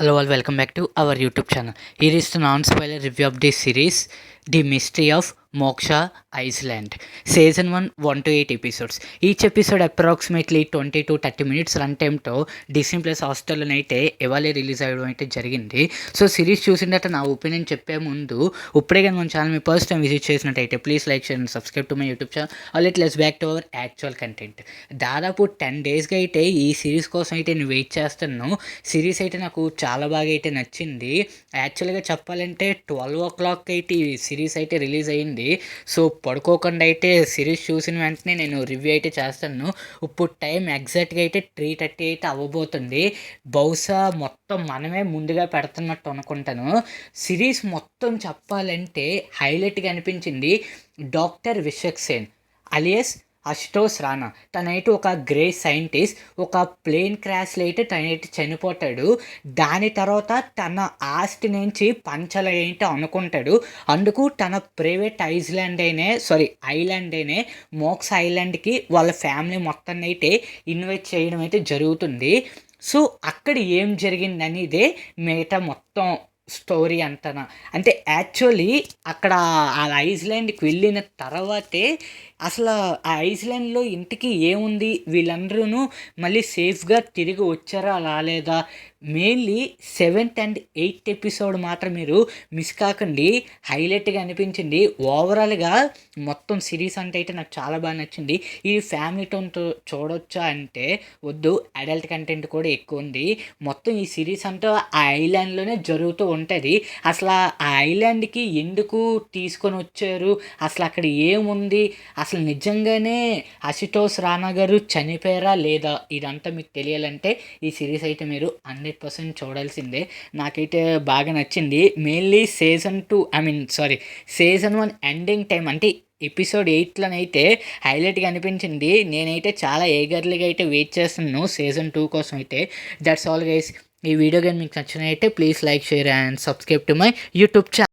Hello all, welcome back to our YouTube channel. Here is the non-spoiler review of this series, The Mystery of Moksha Island. Season 1, 1 to 8 episodes. Each episode approximately 20 to 30 minutes run టైంతో Disney plus హాస్టల్లోనైతే ఇవాళే release అవ్వడం అయితే జరిగింది. So series చూసినట్టు నా opinion చెప్పే ముందు ఇప్పుడే కానీ మన ఛానల్ మీ ఫస్ట్ టైం విజిట్ చేసినట్టయితే please like share and subscribe to my YouTube channel. Already let's back to our actual content. దాదాపు 10 డేస్గా అయితే ఈ సిరీస్ కోసం అయితే నేను వెయిట్ చేస్తున్నాను. సిరీస్ అయితే నాకు చాలా బాగా అయితే నచ్చింది. యాక్చువల్గా చెప్పాలంటే 12 o'clock అయితే ఈ సిరీస్ అయితే రిలీజ్ అయ్యింది. సో పడుకోకుండా అయితే సిరీస్ చూసిన వెంటనే నేను రివ్యూ అయితే చేస్తాను. ఇప్పుడు టైం ఎగ్జాక్ట్గా అయితే 3:30 అయితే అవ్వబోతుంది. బహుశా మొత్తం మనమే ముందుగా పెడుతున్నట్టు అనుకుంటాను. సిరీస్ మొత్తం చెప్పాలంటే హైలైట్గా అనిపించింది డాక్టర్ విశ్వక్సేన్ అలియస్ అశుతోష్ రాణా. తనైతే ఒక గ్రేట్ సైంటిస్ట్. ఒక ప్లేన్ క్రాష్లో అయితే తనైతే చనిపోతాడు. దాని తర్వాత తన ఆస్తి నుంచి పంచాలంటే అనుకుంటాడు. అందుకు తన ప్రైవేట్ ఐలాండ్ అయినే మోక్స్ ఐలాండ్కి వాళ్ళ ఫ్యామిలీ మొత్తాన్ని అయితే ఇన్వైట్ చేయడం అయితే జరుగుతుంది. సో అక్కడ ఏం జరిగింది అనేదే మిగతా మొత్తం స్టోరీ అంతనా. అంటే యాక్చువల్లీ అక్కడ ఆ ఐస్లాండ్కి వెళ్ళిన తర్వాతే అసలు ఆ ఐస్లాండ్లో ఇంటికి ఏముంది, వీళ్ళందరూ మళ్ళీ సేఫ్గా తిరిగి వచ్చారా రాలేదా, mainly 7th and 8th episode మాత్రం మీరు మిస్ కాకండి. హైలైట్గా అనిపించింది. ఓవరాల్గా మొత్తం సిరీస్ అంటే అయితే నాకు చాలా బాగా నచ్చింది. ఈ ఫ్యామిలీతో చూడొచ్చా అంటే వద్దు, అడల్ట్ కంటెంట్ కూడా ఎక్కువ ఉంది. మొత్తం ఈ సిరీస్ అంతా ఆ ఐలాండ్లోనే జరుగుతూ ఉంటుంది. అసలు ఆ ఐలాండ్కి ఎందుకు తీసుకొని వచ్చారు, అసలు అక్కడ ఏముంది, అసలు నిజంగానే అశుతోష్ రాణా గారు చనిపోయారా లేదా, ఇదంతా మీకు తెలియాలంటే ఈ సిరీస్ అయితే మీరు 100% చూడాల్సిందే. నాకైతే బాగా నచ్చింది. మెయిన్లీ సీజన్ 1 ఎండింగ్ టైం అంటే ఎపిసోడ్ 8లోనైతే హైలైట్గా అనిపించింది. నేనైతే చాలా ఏగర్లీగా అయితే వెయిట్ చేస్తున్నాను సీజన్ 2 కోసం అయితే. That's all guys. ఈ వీడియో కానీ మీకు నచ్చినైతే please like share and subscribe to my YouTube channel.